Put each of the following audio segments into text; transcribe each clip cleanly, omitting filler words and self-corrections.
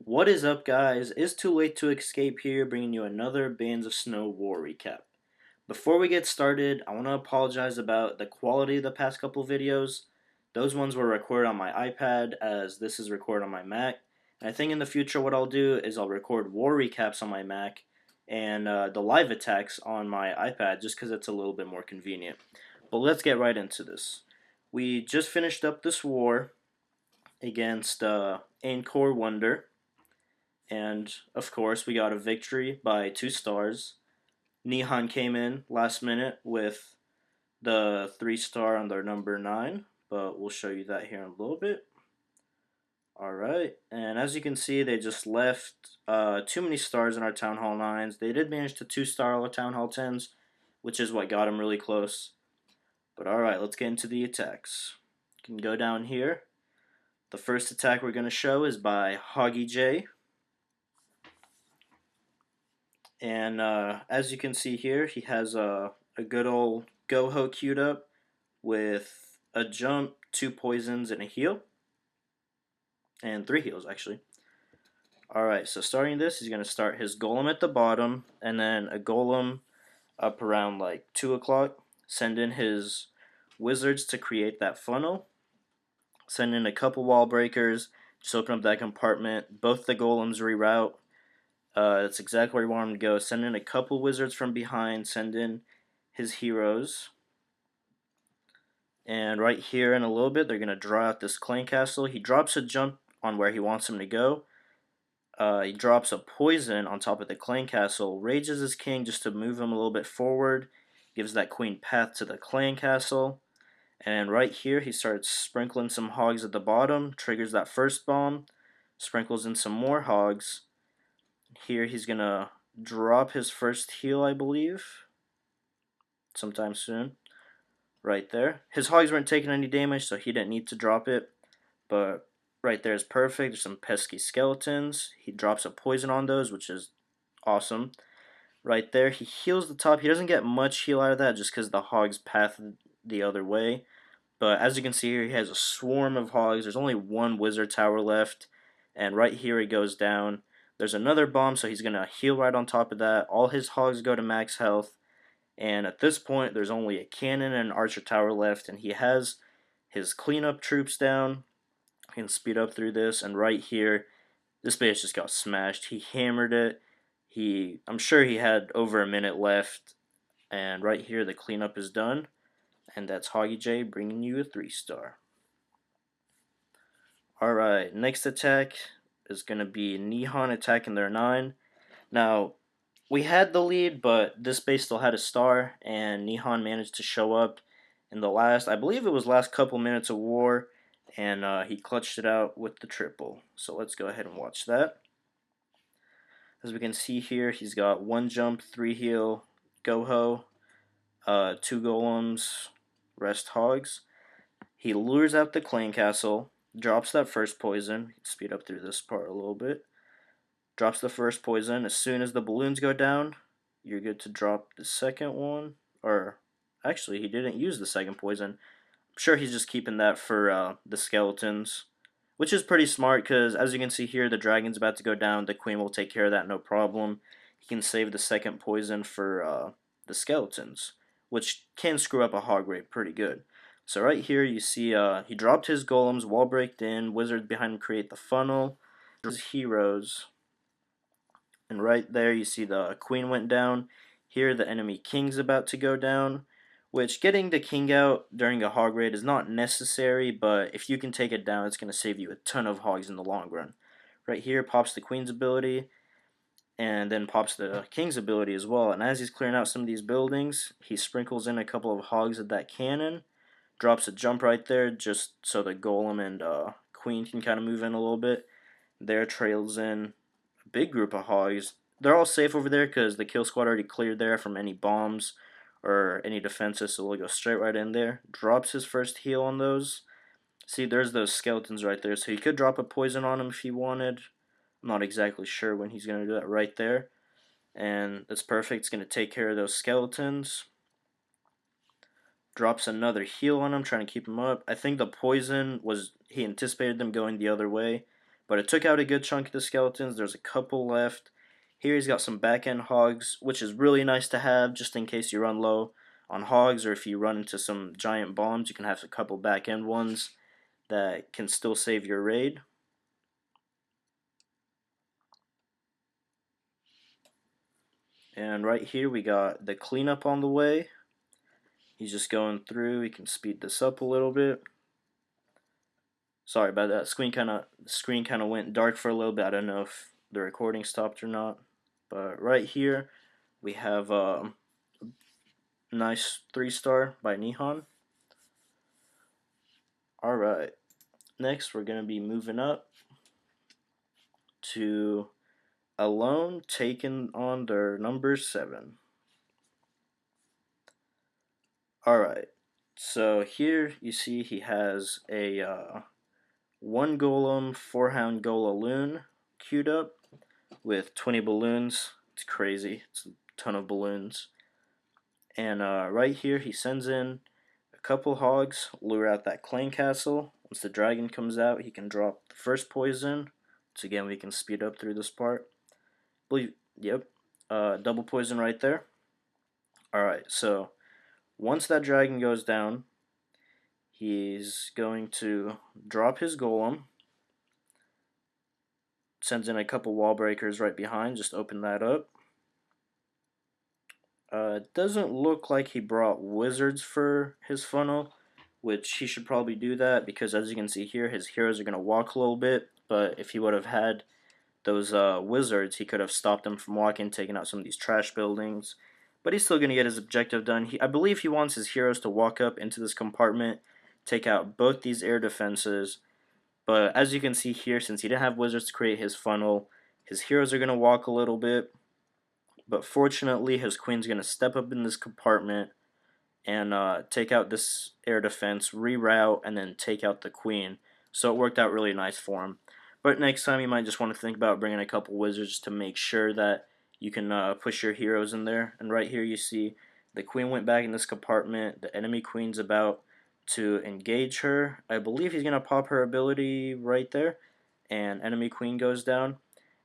What is up, guys? It's too late to escape here, bringing you another Bands of Snow War recap. Before we get started, I want to apologize about the quality of the past couple videos. Those ones were recorded on my iPad, as this is recorded on my Mac. And I think in the future what I'll do is I'll record war recaps on my Mac and the live attacks on my iPad, just because it's a little bit more convenient. But let's get right into this. We just finished up this war against Angkor Wonder. And of course, we got a victory by 2 stars. Nihon came in last minute with the 3 star on their number 9, but we'll show you that here in a little bit. Alright, and as you can see, they just left too many stars in our Town Hall 9s. They did manage to 2 star all the Town Hall 10s, which is what got them really close. But alright, let's get into the attacks. You can go down here. The first attack we're going to show is by Hog EJ. And as you can see here, he has a good old go-ho queued up with a jump, 2 poisons, and a heal. And 3 heals, actually. Alright, so starting this, he's going to start his golem at the bottom, and then a golem up around like 2 o'clock. Send in his wizards to create that funnel. Send in a couple wall breakers, just open up that compartment. Both the golems reroute. That's exactly where you want him to go. Send in a couple wizards from behind. Send in his heroes. And right here in a little bit, they're going to draw out this Clan Castle. He drops a jump on where he wants him to go. He drops a poison on top of the Clan Castle. Rages his king just to move him a little bit forward. Gives that queen path to the Clan Castle. And right here, he starts sprinkling some hogs at the bottom. Triggers that first bomb. Sprinkles in some more hogs. Here he's going to drop his first heal, I believe, sometime soon. Right there. His hogs weren't taking any damage, so he didn't need to drop it. But right there is perfect. There's some pesky skeletons. He drops a poison on those, which is awesome. Right there, he heals the top. He doesn't get much heal out of that just because the hogs path the other way. But as you can see here, he has a swarm of hogs. There's only one wizard tower left. And right here he goes down. There's another bomb, so he's going to heal right on top of that. All his hogs go to max health. And at this point, there's only a cannon and an archer tower left. And he has his cleanup troops down. He can speed up through this. And right here, this base just got smashed. He hammered it. I'm sure he had over a minute left. And right here, the cleanup is done. And that's Hog EJ bringing you a 3-star. Alright, next attack is going to be Nihon attacking their 9. Now, we had the lead, but this base still had a star, and Nihon managed to show up in the last, I believe it was last couple minutes of war, and he clutched it out with the triple. So let's go ahead and watch that. As we can see here, he's got 1 jump, 3 heal, go-ho, 2 golems, rest hogs. He lures out the Clan Castle, drops that first poison. Speed up through this part a little bit. Drops the first poison. As soon as the balloons go down, you're good to drop the second one. Or, actually, he didn't use the second poison. I'm sure he's just keeping that for the skeletons. Which is pretty smart, because as you can see here, the dragon's about to go down. The queen will take care of that, no problem. He can save the second poison for the skeletons, which can screw up a hog rate pretty good. So right here you see he dropped his golems, wall breaked in, wizards behind him create the funnel, his heroes, and right there you see the queen went down. Here the enemy king's about to go down, which getting the king out during a hog raid is not necessary, but if you can take it down, it's going to save you a ton of hogs in the long run. Right here pops the queen's ability, and then pops the king's ability as well. And as he's clearing out some of these buildings, he sprinkles in a couple of hogs at that cannon. Drops a jump right there just so the golem and queen can kind of move in a little bit. There trails in a big group of hogs. They're all safe over there because the kill squad already cleared there from any bombs or any defenses, so we'll go straight right in there. Drops his first heal on those. See, there's those skeletons right there, so he could drop a poison on them if he wanted. I'm not exactly sure when he's going to do that right there. And that's perfect. It's going to take care of those skeletons. Drops another heal on him, trying to keep him up. I think the poison was, he anticipated them going the other way, but it took out a good chunk of the skeletons. There's a couple left. Here he's got some back end hogs, which is really nice to have just in case you run low on hogs, or if you run into some giant bombs, you can have a couple back end ones that can still save your raid. And right here we got the cleanup on the way. He's just going through. We can speed this up a little bit. Sorry about that. Screen kind of went dark for a little bit. I don't know if the recording stopped or not. But right here we have a nice 3-star by Nihon. All right. Next we're gonna be moving up to Alone taking on their number 7. Alright, so here you see he has a 1 golem, 4 hound golaloon queued up with 20 balloons. It's crazy, it's a ton of balloons. And right here he sends in a couple hogs, lure out that clan castle. Once the dragon comes out, he can drop the first poison. So again, we can speed up through this part. Yep, double poison right there. Alright, so once that dragon goes down, he's going to drop his golem. Sends in a couple wall breakers right behind, just open that up. It doesn't look like he brought wizards for his funnel, which he should probably do that because as you can see here, his heroes are going to walk a little bit, but if he would have had those wizards, he could have stopped them from walking, taking out some of these trash buildings. But he's still going to get his objective done. I believe he wants his heroes to walk up into this compartment, take out both these air defenses. But as you can see here, since he didn't have wizards to create his funnel, his heroes are going to walk a little bit. But fortunately, his queen's going to step up in this compartment and take out this air defense, reroute, and then take out the queen. So it worked out really nice for him. But next time you might just want to think about bringing a couple wizards to make sure that you can push your heroes in there. And right here you see the queen went back in this compartment. The enemy queen's about to engage her. I believe he's going to pop her ability right there. And enemy queen goes down.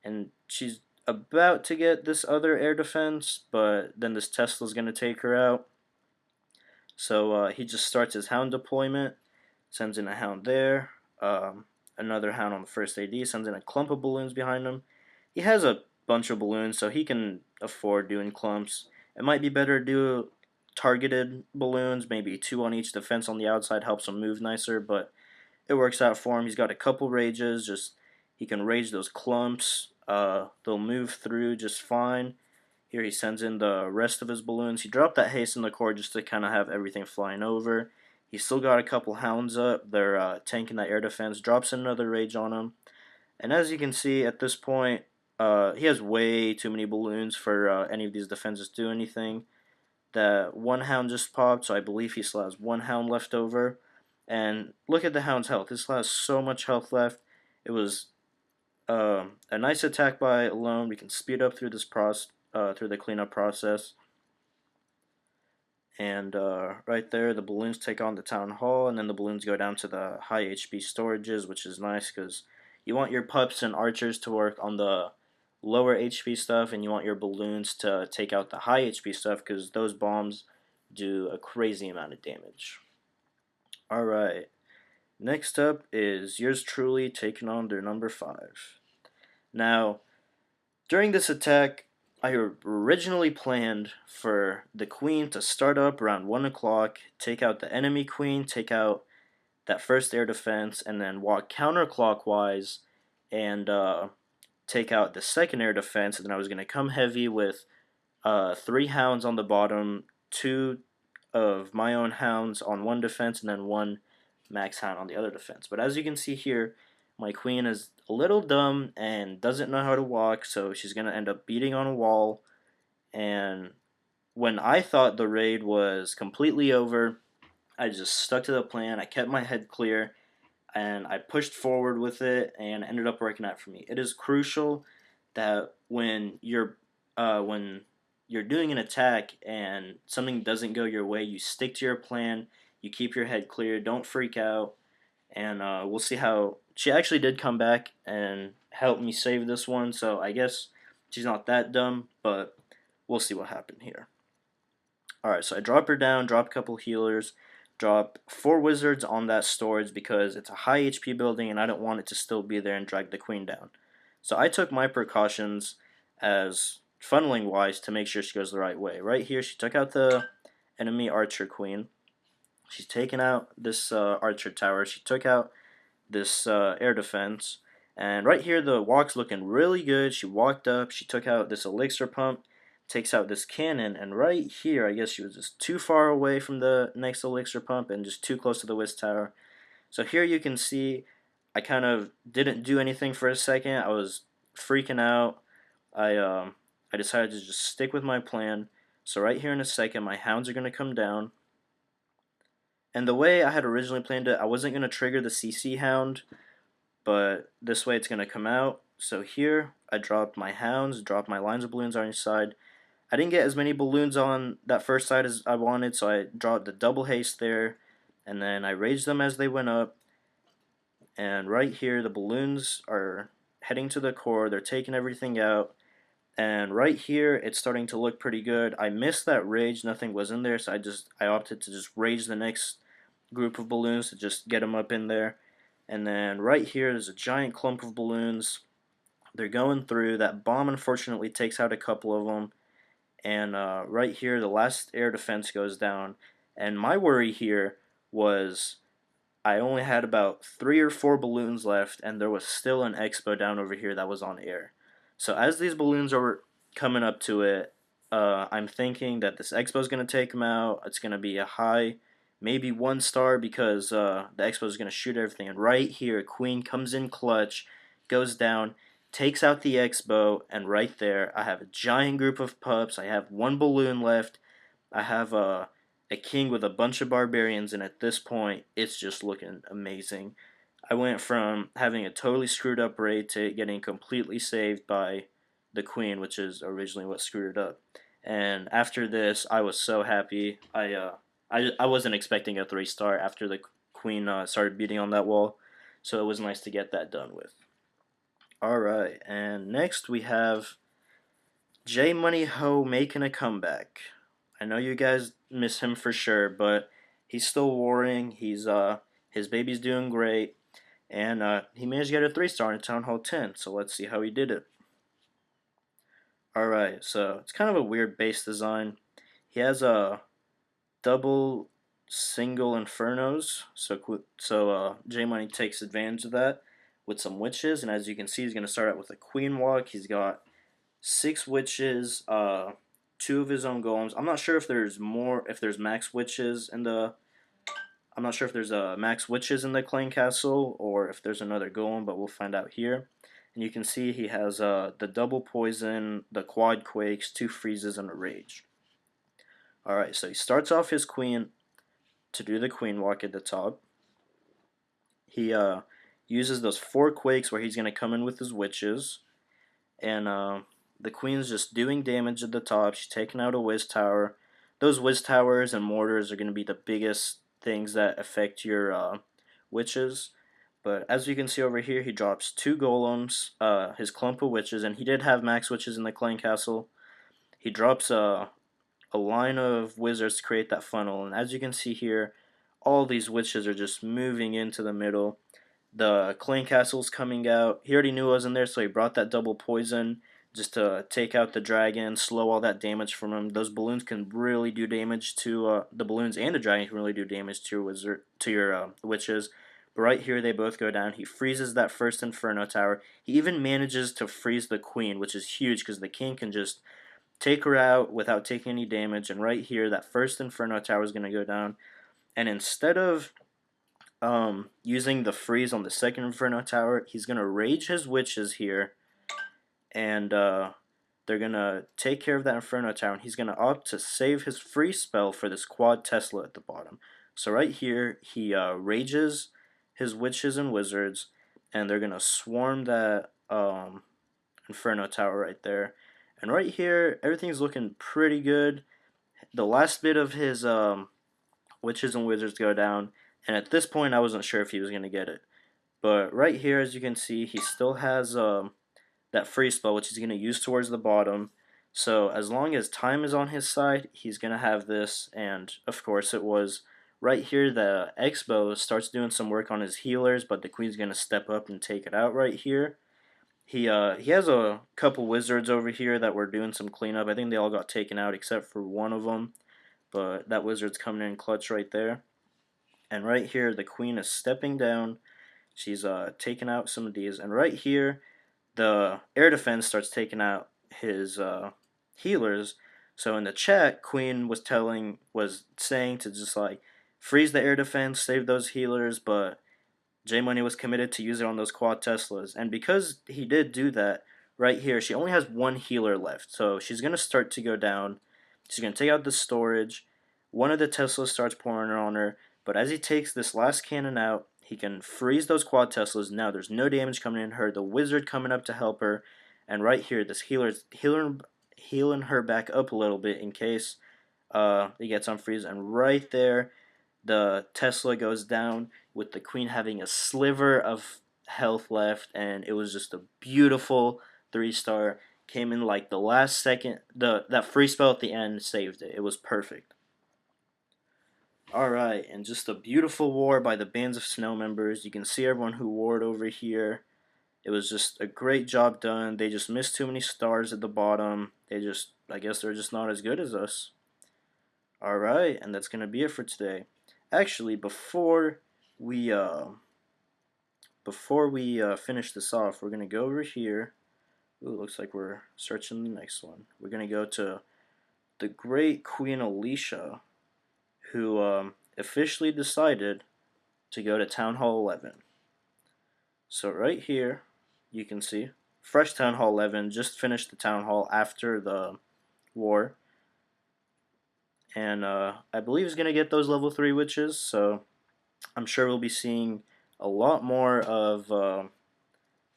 And she's about to get this other air defense, but then this Tesla's going to take her out. So he just starts his hound deployment, sends in a hound there, another hound on the first AD, sends in a clump of balloons behind him. He has a bunch of balloons, so he can afford doing clumps. It might be better to do targeted balloons, maybe 2 on each defense on the outside, helps him move nicer, but it works out for him. He's got a couple rages, just he can rage those clumps. They'll move through just fine. Here he sends in the rest of his balloons. He dropped that haste in the core just to kind of have everything flying over. He's still got a couple hounds up. They're tanking that air defense. Drops in another rage on him. And as you can see at this point, he has way too many balloons for any of these defenses to do anything. That one hound just popped, so I believe he still has one hound left over. And look at the hound's health. This has so much health left. It was a nice attack by Alone. We can speed up through this through the cleanup process. And right there, the balloons take on the town hall, and then the balloons go down to the high HP storages, which is nice because you want your pups and archers to work on the lower HP stuff, and you want your balloons to take out the high HP stuff because those bombs do a crazy amount of damage. Alright, next up is yours truly taking on their number 5. Now, during this attack, I originally planned for the queen to start up around 1 o'clock, take out the enemy queen, take out that first air defense, and then walk counterclockwise and take out the second air defense. And then I was going to come heavy with 3 hounds on the bottom, 2 of my own hounds on one defense, and then 1 max hound on the other defense. But as you can see here, my queen is a little dumb and doesn't know how to walk, so she's going to end up beating on a wall. And when I thought the raid was completely over, I just stuck to the plan. I kept my head clear, and I pushed forward with it, and ended up working out for me. It is crucial that when you're doing an attack and something doesn't go your way, you stick to your plan, you keep your head clear, don't freak out, and we'll see how she actually did come back and help me save this one. So I guess she's not that dumb, but we'll see what happened here. All right, so I drop her down, drop a couple healers, drop 4 wizards on that storage because it's a high HP building and I don't want it to still be there and drag the queen down. So I took my precautions as funneling wise to make sure she goes the right way. Right here, she took out the enemy archer queen. She's taken out this archer tower. She took out this air defense. And right here, the walk's looking really good. She walked up. She took out this elixir pump, takes out this cannon. And right here, I guess she was just too far away from the next elixir pump and just too close to the whiz tower. So here you can see I kind of didn't do anything for a second. I was freaking out. I decided to just stick with my plan. So right here in a second, my hounds are going to come down. And the way I had originally planned it, I wasn't going to trigger the CC hound, but this way it's going to come out. So here, I dropped my hounds, dropped my lines of balloons on each side. I didn't get as many balloons on that first side as I wanted, so I dropped the double haste there, and then I raged them as they went up. And right here, the balloons are heading to the core. They're taking everything out. And right here, it's starting to look pretty good. I missed that rage. Nothing was in there, so I opted to just rage the next group of balloons to just get them up in there. And then right here, there's a giant clump of balloons. They're going through. That bomb, unfortunately, takes out a couple of them. And right here, the last air defense goes down. And my worry here was I only had about 3 or 4 balloons left, and there was still an expo down over here that was on air. So as these balloons are coming up to it, I'm thinking that this expo is going to take them out. It's going to be a high, maybe 1 star because the expo is going to shoot everything. And right here, Queen comes in clutch, goes down, takes out the expo, and right there, I have a giant group of pups. I have 1 balloon left. I have a king with a bunch of barbarians, and at this point, it's just looking amazing. I went from having a totally screwed up raid to getting completely saved by the queen, which is originally what screwed it up. And after this, I was so happy. I wasn't expecting a 3 star after the queen started beating on that wall, so it was nice to get that done with. All right, and next we have J Money Ho making a comeback. I know you guys miss him for sure, but he's still warring. His baby's doing great, and he managed to get a 3 star in Town Hall 10. So let's see how he did it. All right, so it's kind of a weird base design. He has a double single infernos, so J Money takes advantage of that with some witches, and as you can see, he's gonna start out with a queen walk. He's got 6 witches, 2 of his own golems. I'm not sure if there's more, if there's max witches in the. I'm not sure if there's a max witches in the Clan Castle or if there's another golem, but we'll find out here. And you can see he has the double poison, the quad quakes, 2 freezes, and a rage. All right, so he starts off his queen to do the queen walk at the top. He uses those 4 quakes where he's going to come in with his witches, and the queen's just doing damage at the top. She's taking out a whiz tower. Those whiz towers and mortars are going to be the biggest things that affect your witches. But as you can see over here, he drops 2 golems, his clump of witches, and he did have max witches in the Clan Castle. He drops a line of wizards to create that funnel, and as you can see here, all these witches are just moving into the middle. The Clan Castle's coming out. He already knew I was in there, so he brought that double poison just to take out the dragon, slow all that damage from him. Those balloons can really do damage to the balloons, and the dragon can really do damage to your witches. But right here, they both go down. He freezes that first Inferno Tower. He even manages to freeze the queen, which is huge because the king can just take her out without taking any damage. And right here, that first Inferno Tower is going to go down. And instead of using the freeze on the second Inferno Tower, he's going to rage his witches here. And they're going to take care of that Inferno Tower. And he's going to opt to save his free spell for this quad Tesla at the bottom. So right here, he rages his witches and wizards. And they're going to swarm that Inferno Tower right there. And right here, everything's looking pretty good. The last bit of his witches and wizards go down. And at this point, I wasn't sure if he was going to get it. But right here, as you can see, he still has that free spell, which he's going to use towards the bottom. So as long as time is on his side, he's going to have this. And of course, it was right here. The X-Bow starts doing some work on his healers, but the queen's going to step up and take it out right here. He has a couple wizards over here that were doing some cleanup. I think they all got taken out except for one of them, but that wizard's coming in clutch right there. And right here, the queen is stepping down. She's taking out some of these, and right here, the air defense starts taking out his healers. So in the chat, Queen was saying to just like freeze the air defense, save those healers, but J Money was committed to use it on those quad Teslas, and because he did do that, right here, she only has one healer left, so she's gonna start to go down. She's gonna take out the storage. One of the Teslas starts pouring on her, but as he takes this last cannon out, he can freeze those quad Teslas. Now there's no damage coming in her. The wizard coming up to help her, and right here, this healer's healing her back up a little bit in case he gets on freeze, and right there the Tesla goes down with the queen having a sliver of health left, and it was just a beautiful 3-star. Came in like the last second. That free spell at the end saved it. It was perfect. Alright, and just a beautiful war by the Bands of Snow members. You can see everyone who warred over here. It was just a great job done. They just missed too many stars at the bottom. I guess they're just not as good as us. Alright, and that's going to be it for today. Actually, before we finish this off, we're going to go over here. Ooh, looks like we're searching the next one. We're going to go to the great Queen Alicia, who officially decided to go to Town Hall 11. So right here, you can see, fresh Town Hall 11, just finished the Town Hall after the war. And I believe he's going to get those level 3 witches, so I'm sure we'll be seeing a lot more of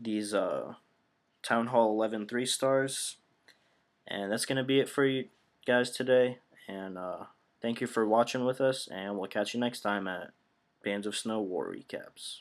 these Town Hall 11 3-stars. And that's going to be it for you guys today. And thank you for watching with us, and we'll catch you next time at Bands of Snow War Recaps.